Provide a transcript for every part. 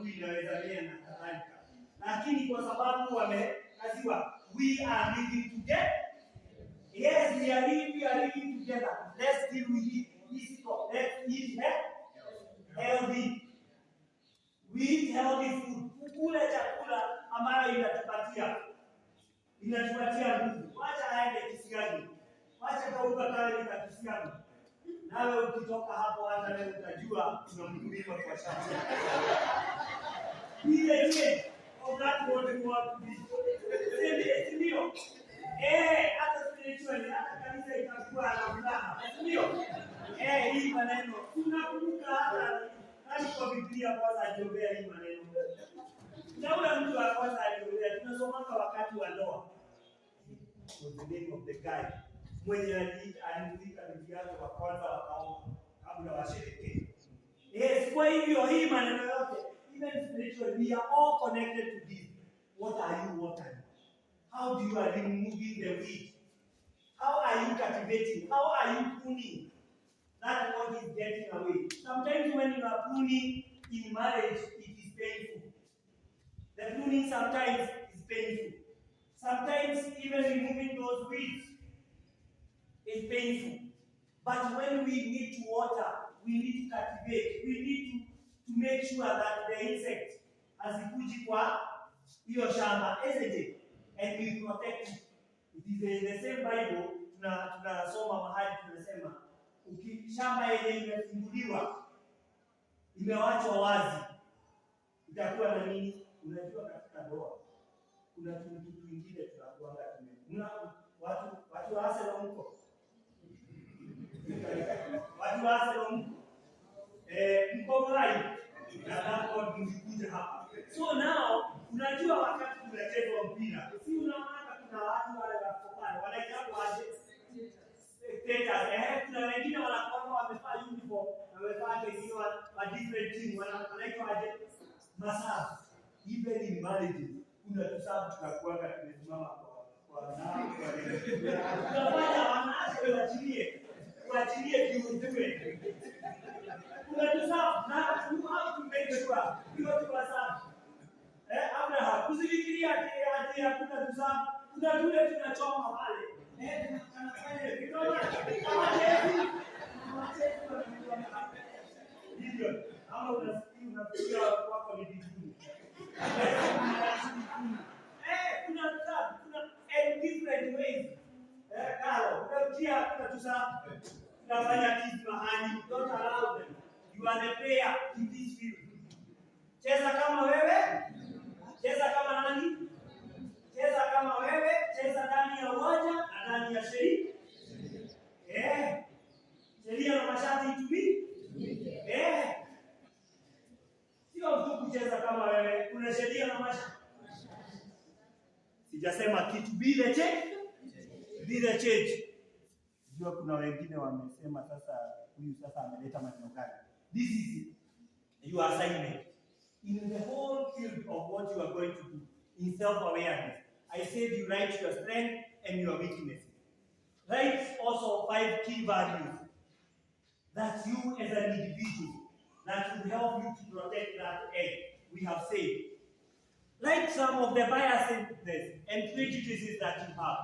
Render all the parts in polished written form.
tu inaweza lea na kadhalika, lakini kwa sababu wamekaziwa, we are living together. Yes, we are living together. Let's deal with it. Let's eat healthy. We eat healthy food. Kukula chakula ambayo inatupatia nguvu. Wacha aende kisiagi. Wacha kauka kale nikakisiagi. Nawe ukitoka hapo hata leo utajua tunamkulima kwa shamba. Ile ile of that what we want to be. Ndio. Hata spiritually hata kanisa itakuwa na furaha. Ndio. Hii maneno tunakumbuka hata nani kwa Biblia kwanza aliombea hii maneno. Naona mtu wa kwanza aliombea, tunasoma wakati wa Noa. Was the name of the guy. Mwenye alimuita bibi yake wa kwanza wakaomba kabla washerekee. Yes, kwa hivyo hii maneno yote, even spiritually, we are all connected to this. What are you watering? How do you are removing the weed? How are you cultivating? How are you pruning? That what is getting away. Sometimes when you are pruning in marriage, it is painful. The pruning sometimes is painful. Sometimes even removing those weeds is painful. But when we need to water, we need to cultivate, we need to make sure that the insect hazikuji kwa hiyo shamba, isn't it? And we protect it. It is in the same Bible, tunasoma mahali tunasema, shamba yenye imefunguliwa, imewachwa wazi, itakuwa na nini? Unajua katika ndoa, kuna kitu kingine tunakuanga watu wa Arsenal mko. Watu wa Arsenal mko. Mko right. Na hapo mlikuja hapa. So now, unajua wakati tunacheza mpira, si unaona kuna watu wale wako pale, wanaitwa aje? Spectators. Kuna wengine wanakuwa wamevaa uniform, wamevaa kesi wa different team, wanaitwa aje? Masafu. Even in marriage, kuna tusabu tunakuanga tumesimama kwa nao kwa leo. Tunafanya wanawake waachilie kiujue. Kuna tusabu na you have to make sure hiyo tusabu. Abraham, usifikirie ati hakuna tusabu. Kuna tule tunachoma pale. Tunafanya kidogo kama hivi. Hivyo, au unafikiria wako ni vizuri. Kuna different ways. Kuna tusabu. Tunafanya kitu mahali. Don't allow them. You are the player in this field. Cheza kama wewe. Cheza kama nani? Cheza kama wewe. Cheza ndani ya uwanja na ndani ya sheria. Sheria na masharti itumike. Sio tu kucheza kama wewe. Kuna sheria na masharti. Sijasema kitu bila change. Ndio kuna wengine wamesema sasa huyu sasa ameleta maneno gani? This is your assignment. In the whole field of what you are going to do, in self-awareness, I said you write your strength and your weaknesses. Write also 5 key values that you as an individual, that will help you to protect that egg we have said. Write some of the biases and prejudices that you have.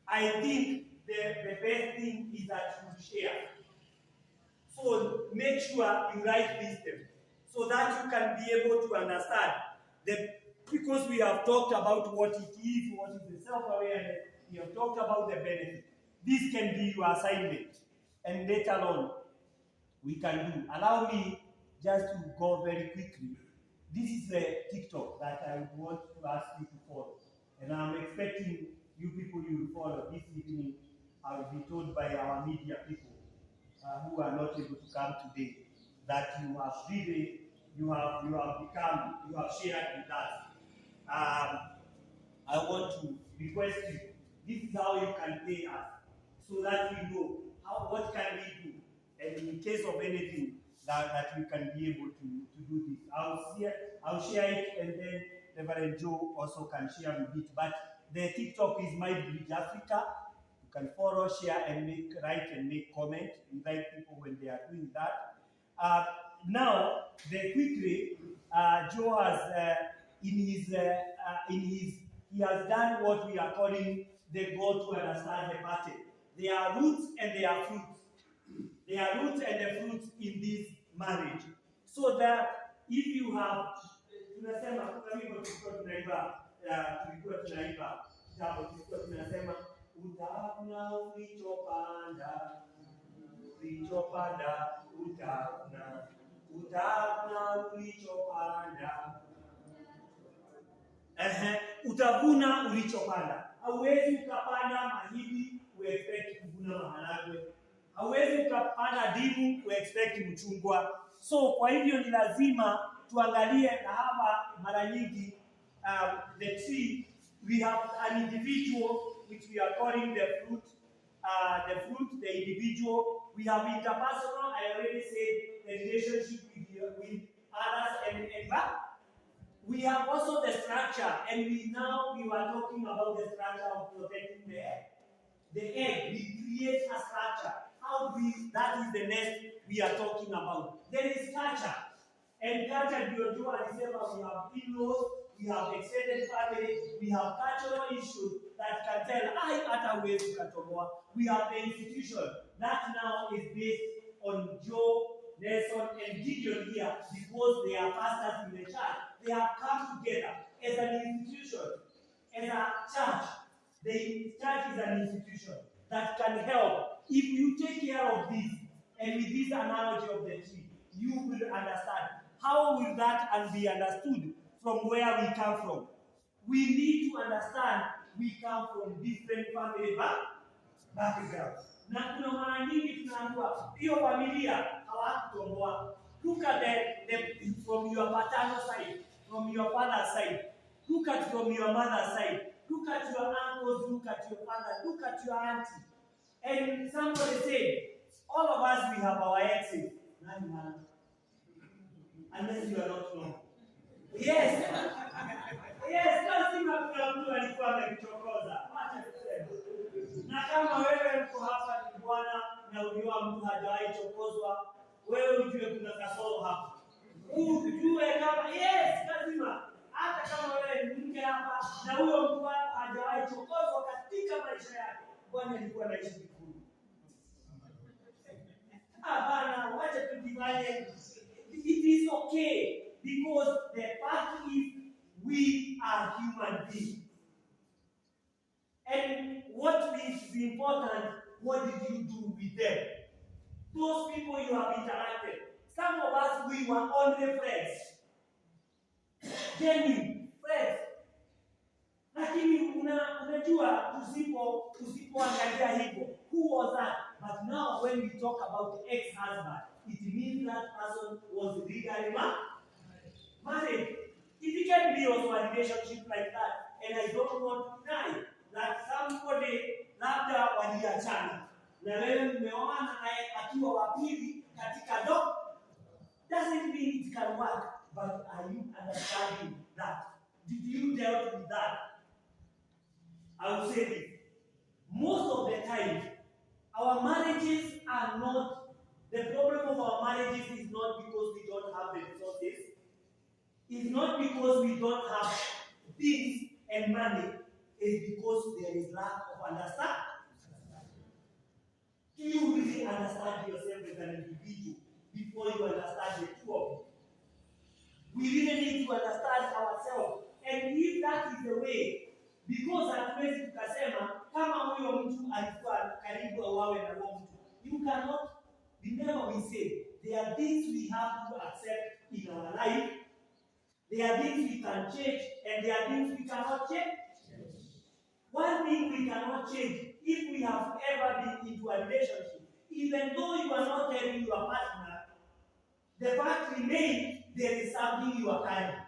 I think the best thing is that you share. So make sure you write wisdom so that you can be able to understand because we have talked about what it is, what is the self-awareness, we have talked about the benefit. This can be your assignment, and later on we can do. Allow me just to go very quickly. This is the TikTok that I want to ask you to follow, and I'm expecting you people you will follow this evening. I will be told by our media people who are not able to come today that you have really, you have shared with us. I want to request you. This is how you can pay us, so that we know what can we do, and in case of anything that we can be able to do this. I'll share it, and then Reverend Joe also can share with it. But the TikTok is My Bridge Africa. You can follow, share, and write and make comment. Invite people when they are doing that. now the quickly Joe has he has done what we are calling the goal to understand the pattern. There are roots and there are fruits. There are roots and the fruits in this marriage. So that if you have, tunasema kuna wimbo tulikuwa tunaiba jambo tulikuwa tunasema utavuna ulichopanda utavuna ulichopanda. Utavuna ulichopanda. Hauwezi ukapanda mahindi uexpect kuvuna maharagwe. Hauwezi ukapanda ndimu uexpect mchungwa. So kwa hivyo ni lazima tuangalie, na hapa mara nyingi the tree, we have an individual which we are calling the fruit, the individual. We have interpersonal, I already said, the relationship with others and back. We have also the structure, and we were talking about the structure of protecting the egg. The egg, we create a structure. That is the nest we are talking about. There is culture. And culture, Joe alisema, we have in-laws, we have extended family, we have cultural issues that can tell, hata huwezi ukatoboa. We have the institution that now is based on Joe, Nelson, and Gideon here, because they are pastors in the church. They have come together as an institution, as a church. The church is an institution that can help. If you take care of this, and with this analogy of the tree, you will understand. How will that be understood from where we come from? We need to understand we come from different family backgrounds. Na kuna mara nyingi tunaambiwa hiyo familia hawakutomboa. Look at the from your paternal side, from your father's side. Look at from your mother's side. Look at your uncles, look at your father, look at your auntie. And somebody said, all of us, we have our exes. Unless you are not known. Yes. Yes, lazima kuna mtu alikuwa amekuchokoza. Na kama wewe mko hapa ni bwana na uliwa mtu hajawahi chokozwa, wewe ujue kuna kasoro hapa. Ujue kama yes, lazima hata kama wewe ni mke hapa na huyo mtu hajawahi chokozwa katika maisha yake, bwana alikuwa anaishi vizuri. Hapana, wacha tujifanye. It is okay, because the fact is we are human beings. And what is important, what did you do with them? Those people you have interacted. Some of us, we were only friends. Genuine friends. Lakini unajua tusipoangalia hivyo. Who was that? But now when we talk about ex-husband, it means that person was legally married. It can be also a relationship like that. And I don't want to deny that somebody labda waliachana na wewe mmeoana naye akiwa wa pili katika ndoa. Doesn't mean it can work, but are you understanding that? Did you deal with that? I will say this. Most of the time, our marriages are not, the problem of our marriages is not because we don't have the resources. It's not because we don't have things and money. It's because there is lack of understanding. Do you really understand yourself as an individual before you understand the two of you? We really need to understand ourselves. And if that is the way, because hatuwezi tukasema kama huyo mtu alikuwa karibu auawe na huyo mtu. You cannot, remember we say, there are things we have to accept in our life. There are things we can change, and there are things we cannot change. One thing we cannot change, if we have ever been into a relationship, even though you are not telling your partner, the fact remains there is something you are carrying.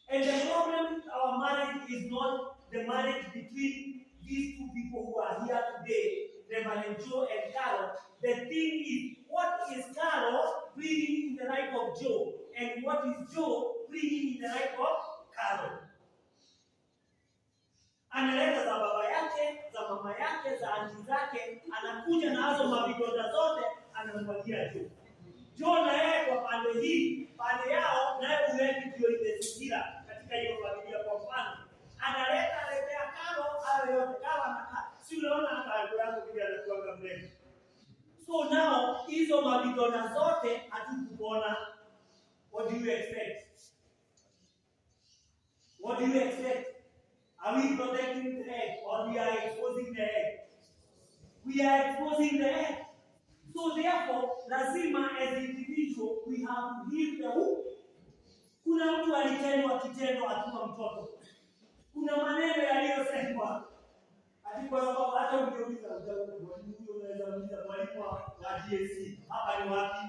And the problem with our marriage is not the marriage between these two people who are here today, Reverend Joe and Carol. The thing is, what is Carol bringing in the life of Joe? And what is Joe bringing in the life of Carol? Analeta za baba yake, za mama yake, za anti zake, anakuja na hazo mavigonda zote, anamwagia Joe. Jona yeye kwa pande hii, pande yao naye uleti ndio imezingira katika hiyo familia. Kwa mfano, letea karo au yote kama anakaa. Si unaona hata yangu bila anakuanga mrefu. So now hizo mabidona zote hatukupona. What do you expect? What do you expect? Are we protecting the egg or we are exposing the egg? We are exposing the egg. So therefore, lazima as individual we have to heal the womb. Kuna mtu alitendwa kitendo akiwa mtoto. Kuna maneno yaliyosemwa. Ati kwa sababu hata ungeuliza unaweza kuuliza mwalimu wa GSC, hapa ni wapi?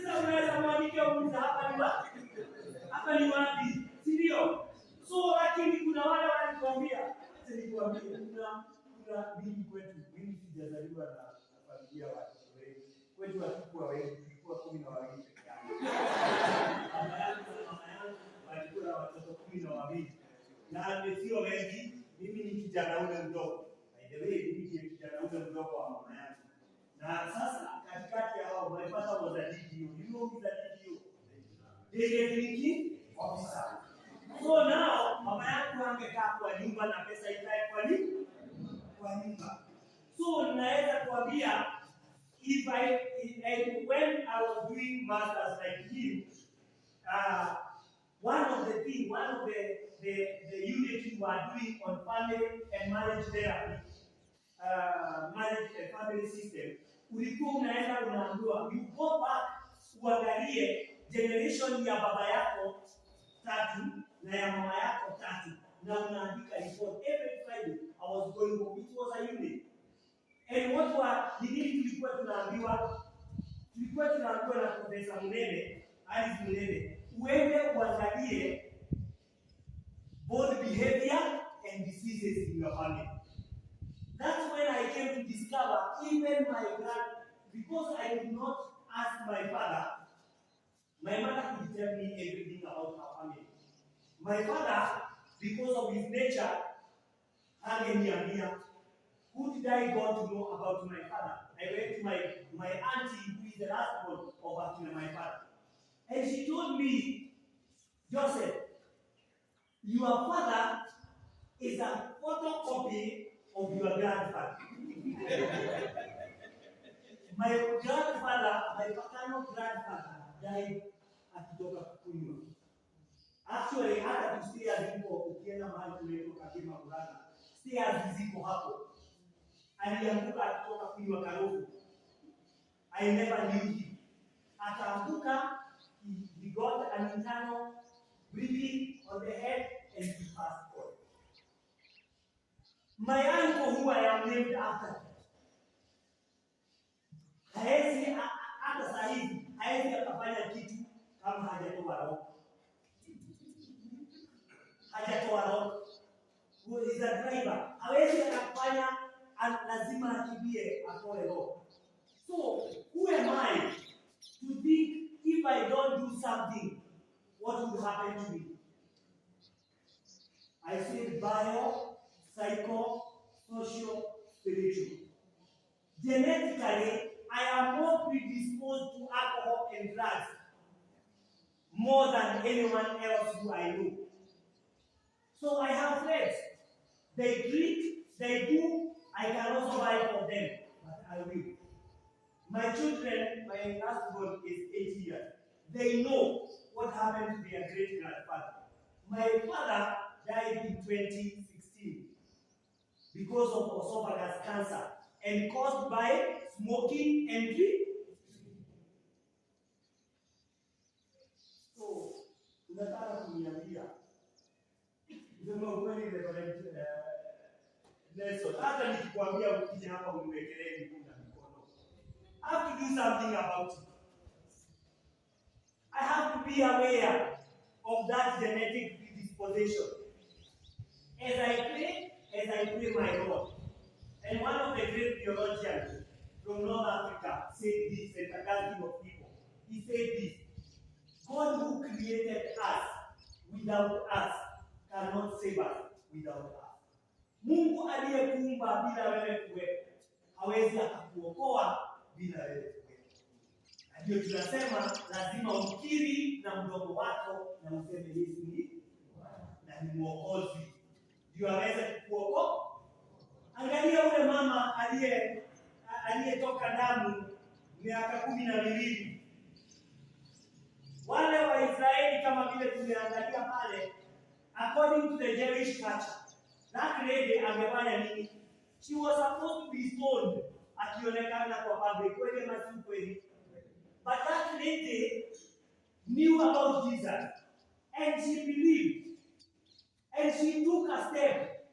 Sasa unaweza kuandika uuliza hapa ni wapi? Hapa ni wapi? Si ndio? So lakini kuna wale wanatuambia, acha nikwambie kuna mimi kwetu, mimi sijazaliwa na familia watu wengi. Kwetu hatukuwa wengi, tulikuwa 12 pekee yake. Mama yangu walikuwa na watoto 12. Na sio wengi, mimi ni kijana ule mdogo. By the way, mimi ni kijana ule mdogo wa mama yangu. Na sasa katikati ya hao walipata wazadiki hiyo. Ndio drinking officer. So now mama yangu angekaa kwa nyumba na pesa ikae kwa nyumba. So ninaweza kuambia when I was doing masters like him, one of the units we were doing on family and marriage therapy, marriage and family system, ulikuwa unaenda unaambiwa you go back uangalie generation ya baba yako 3 na ya mama yako 3 na unaandika report every Friday. I was going home, it was a unit. And what were nini tulikuwa tunaambiwa na Professor Munene, Alice Munene, uende uangalie both behavior and diseases in your family. That's when I came to discover even because I did not ask my father. My mother could tell me everything about her family. My father, because of his nature, who did I got to know about my father? I went to my auntie, who is the last one of my father. And she told me, Joseph, your father is a photocopy of your grandfather. My paternal grandfather died akitoka kunywa. Actually, hata kusikia ziko ukienda mahali tunaitwa Kagema Bulana. Stairs ziko hapo. Alianguka akitoka kunywa karofu. I never knew him. Akaanguka, he got an internal bleeding on the head and he passed on. My uncle, who I am named after, hata sahihi haezi akafanya kitu kama hajatoa roho. Who is a driver, hawezi akafanya, lazima akibie atoe roho. So who am I to think if I don't do something, what will happen to me? I say bio, psycho, social, spiritual. Genetically, I am more predisposed to alcohol and drugs more than anyone else who I know. So I have friends. They drink, they do, I cannot survive for them, but I will. My children, my last born is 8 years. They know what happened to their great-grandfather. My father died in 2016 because of esophagus cancer and caused by smoking and drink. So, tunataka kuniambia ndio kweli Nelson, hata nikikwambia ukija hapa uniwekelee mikono. I have to do something about it. I have to be aware of that genetic predisposition. As I pray my Lord. And one of the great theologians from North Africa said this, and a gathering of people. He said this: God who created us without us cannot save us without us. Mungu aliyekuumba bila wewe kuwepo hawezi akakuokoa bila wewe kuwepo. Ndio tunasema lazima ukiri na mdomo wako na useme Yesu ni na ni Mwokozi, ndio aweze kukuokoa. Angalia ule mama aliyetoka damu miaka 12. Wale wa Israeli kama vile tumeangalia pale, according to the Jewish culture, that lady amefanya nini? She was supposed to be stoned akionekana kwa public, kweli ama si kweli? But that lady knew about Jesus and she believed and she took a step.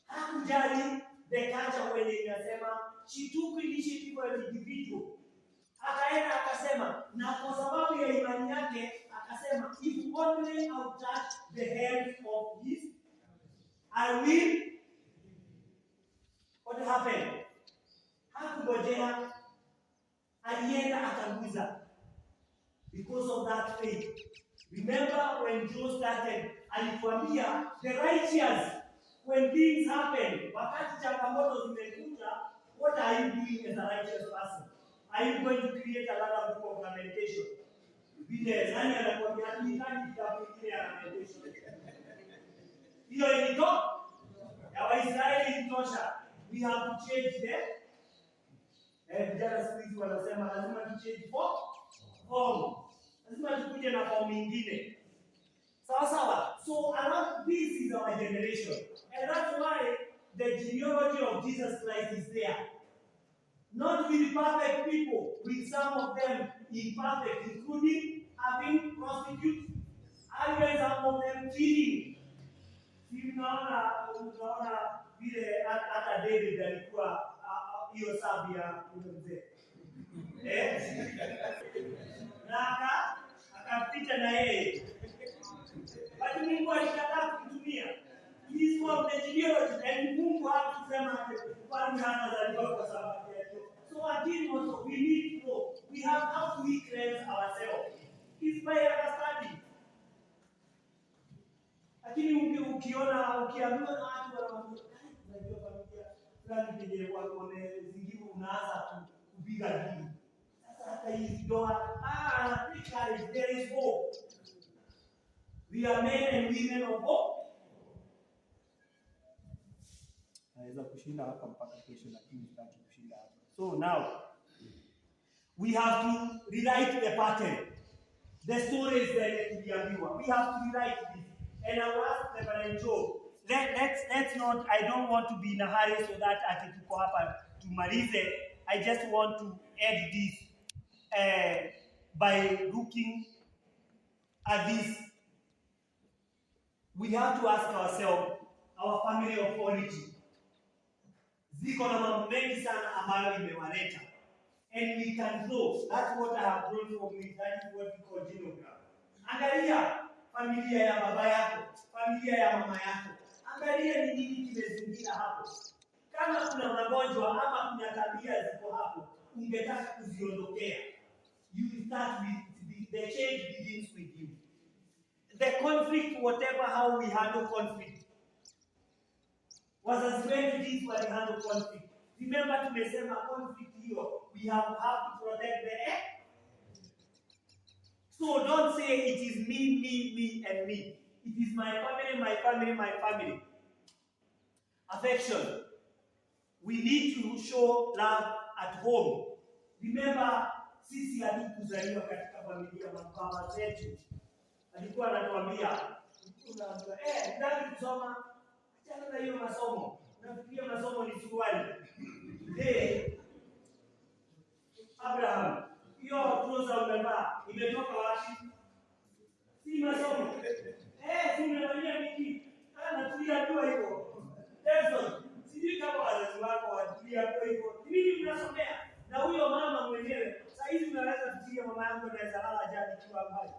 Hakujali the culture when inasema, she took initiative as an individual. Akaenda akasema, na kwa sababu ya imani yake akasema, if only I'll touch the hem of his, I will. What happened? Hakungojea, alienda akaguza. Because of that faith. Remember when Joe started, alituambia the righteous, when things happen, wakati changamoto zimekuja, what are you doing as a righteous person? Are you going to create another book of lamentation? Vile nani anakuambia tunahitaji kitabu kingine ya lamentation? Hiyo ilitoka ya Waisraeli ilitosha. We have to change vijana siku hizi wanasema lazima tu change form. Lazima tukuje na form nyingine. Sawa. So around this is our generation. And that's why the genealogy of Jesus Christ is there. Not with perfect people, with some of them imperfect, including having prostitutes, and some of them killing. Unaona vile hata David alikuwa hiyo sabi ya mzee. Na akapita na yeye. But Mungu alikataa kutumia. This was the genealogy, and Mungu hakusema kwani hanazaliwa kwa sababu yetu. So again, also, we need to know, we have how we cleanse ourselves. It's by understanding. Lakini ukiambiwa na watu wanajua familia fulani kwenye wamezingirwa, unaanza kupiga dini. Sasa hata hii ndoa, there is hope. We are men and women of hope. Naweza kushinda hapa mpaka kesho, lakini sitaki kushinda hapa. So now we have to rewrite the pattern. The stories that tuliambiwa. We have to rewrite this. And I will ask Reverend Joe, let's not, I don't want to be in a hurry so that ati tuko hapa tumalize. I just want to add this by looking at this. We have to ask ourselves, our family of origin. Ziko na mambo mengi sana ambayo imewaleta. And we can grow. That's what I have grown from me. That is what we call genogram. Angalia familia ya baba yako, familia ya mama yako. Angalia ni nini kimezingira hapo. Kama kuna magonjwa ama kuna tabia ziko hapo, ungetaka kuziondokea. You start with the change begins with you. The conflict, whatever how we handle conflict. Wazazi wetu jinsi walihandle conflict. Remember tumesema conflict hiyo, we have to protect the air. So don't say it is me, and me. It is my family. Affection. We need to show love at home. Remember, sisi hatukuzaliwa katika familia mababa zetu. Alikuwa anatuambia, ndani kusoma, achana na hiyo masomo. Unafikiria masomo ni suruali. Abraham, hiyo trouser umevaa, imetoka wapi? Si masomo. Si unafanyia nini? Natulia tu hivyo. Nelson, sijui kama wazazi wako watulia tu hivyo. Nini unasomea? Na huyo mama mwenyewe, saa hizi unaweza kufikiria mama yangu anaweza lala jana kiwa mbali.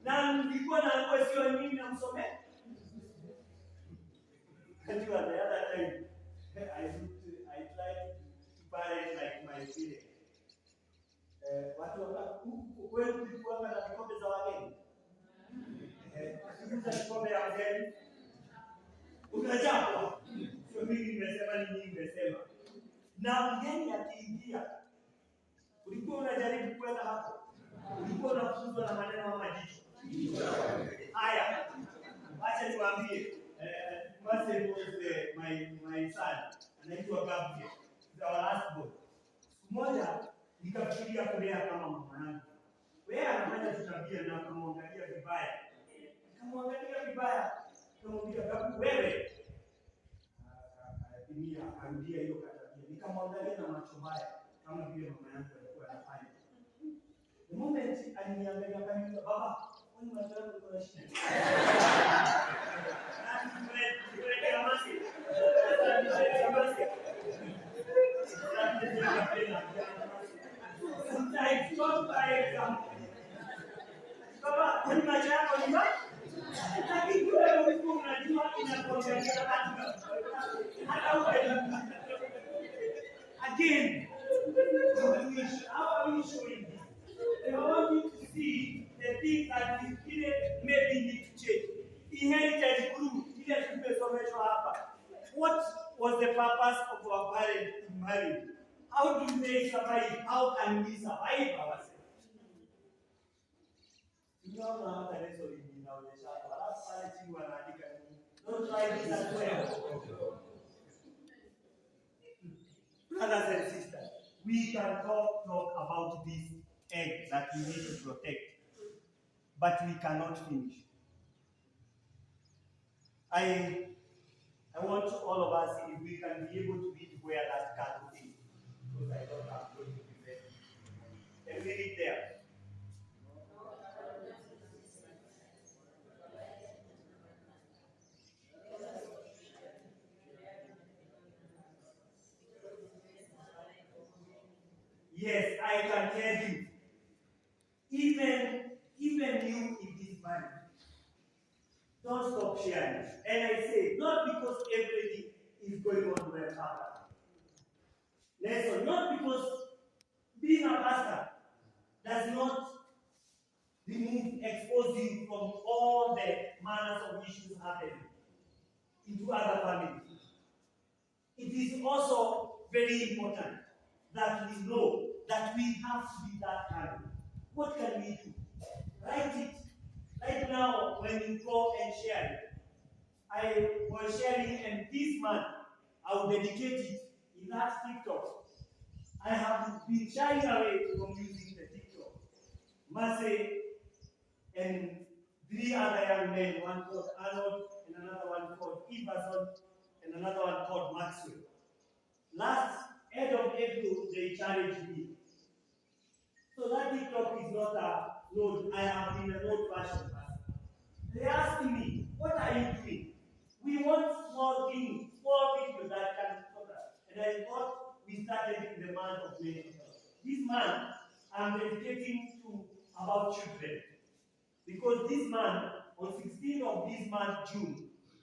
Na nilikuwa na nguo sio mimi namsomea. Unajua the other time I tried to parent like my parents. Watu wewe kulikuwa na vikombe za wageni. Ukikuta kikombe ya wageni unachapwa. Sio mimi nimesema, ni nyinyi nimesema. Na mgeni akiingia Ulikuwa unajaribu kwenda hapo? Ulikuwa unafunzwa na maneno ya majicho? Haya, acha niwaambie. My son anaitwa Gabriel, our last born. Siku moja nikafikiria kulea kama mama yangu. Wewe anafanya tutabia na kumwangalia vibaya. Nikamwangalia vibaya, nikamwambia Gabriel, wewe akarudia hiyo tabia. Nikamwangalia na macho mbaya kama vile mama yangu alikuwa anafanya. The moment aliniangalia akaniambia, baba, wewe macho yako kuna shida. Again, how are we showing this? I want you to see the things that we maybe need to change. Inherited group, what was the purpose of our parents in marriage? How do they survive? How can we survive ourselves? Don't try this as well. Brothers and sisters, we can talk about this egg that we need to protect, but we cannot finish. I want all of us, if we can be able to read where that candle is, because I don't have to be there. Can we read there? Yes, I can tell you. Even you in this marriage, don't stop sharing. And I say, not because everything is going on well. Listen, not because being a pastor does not expose you from all the manners of issues happening into other families. It is also very important that we know that we have to be that kind. What can we do? Write it. Right now, when you go and share it, I was sharing, and this month, I will dedicate it in that TikTok. I have been shying away from using the TikTok. Massey and 3 other young men, one called Arnold, and another one called Iverson, and another one called Maxwell. Last end of April, they challenged me. So that TikTok is not a node. I have been an old-fashioned person. They asked me, what are you doing? We want small things, small videos that can support us. And I thought we started in the month of May. This month, I'm dedicating to about children. Because this month, on 16th of this month, June,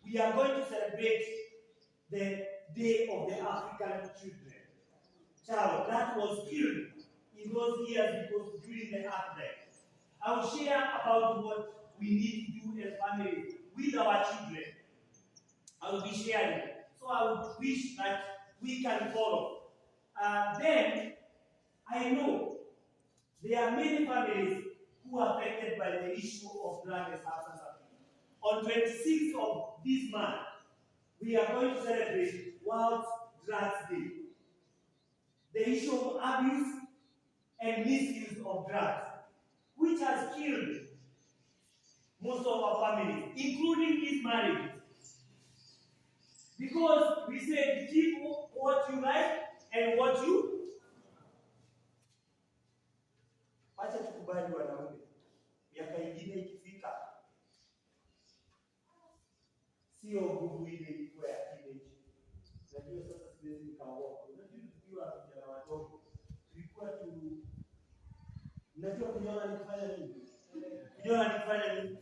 we are going to celebrate the Day of the African Child that was killed in those years because during the earthquake. I will share about what we need to do as families with our children. I will be sharing. So I would wish that we can follow. Then, I know there are many families who are affected by the issue of drug and substance abuse. On 26th of this month, we are going to celebrate World Drugs Day. The issue of abuse and misuse of drugs, which has killed most of our families, including these marriages. Because we say, keep what you like and what you. Wacha tukubali wanaume. Miaka ingine ikifika, sio nguvu ile ilikuwa ya teenage. Najua sasa siwezi nikaoa. Unajua tukiwa vijana wadogo, tulikuwa unajua kujiona nikifanya nini? Kujiona nikifanya nini?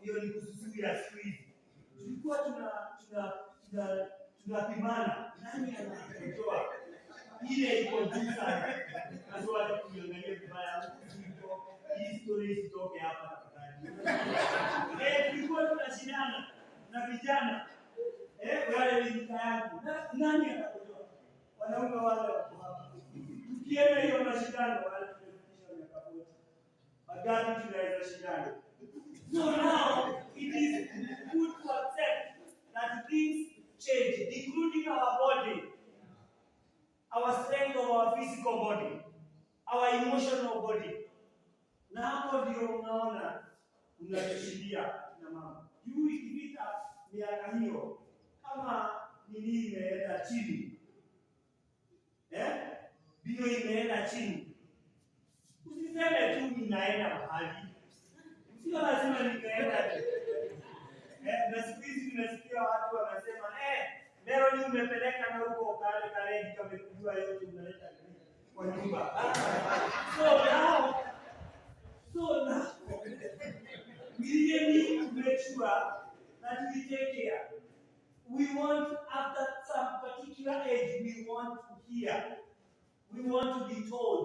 Hiyo ni kususuia siku hizi. Tulikuwa tunapimana nani anatoa ile iko juu sana. Sasa watu kuangalia vibaya hii story isitoke hapa tafadhali. Tulikuwa tunashindana na vijana. Wale vijana yangu. Nani atakojoa? Wanaume wale wako hapa. Tukienda hiyo mashindano wale tumefikisha miaka 40. Magapi tunaweza shindana? So now it is good to accept that things change, including our body, our strength of our physical body, our emotional body. Na hapo ndio unaona unashidia na mama. Juu ikifika miaka hiyo kama nini imeenda chini. Bio imeenda chini. Usiseme tu ninaenda mahali. Sio lazima nikaenda. Na siku hizi tunasikia watu wanasema leo ni umepeleka na huko kale kamekujua yote unaleta kwa nyumba. So now we really need to make sure that we take care. We want, after some particular age, we want to hear. We want to be told.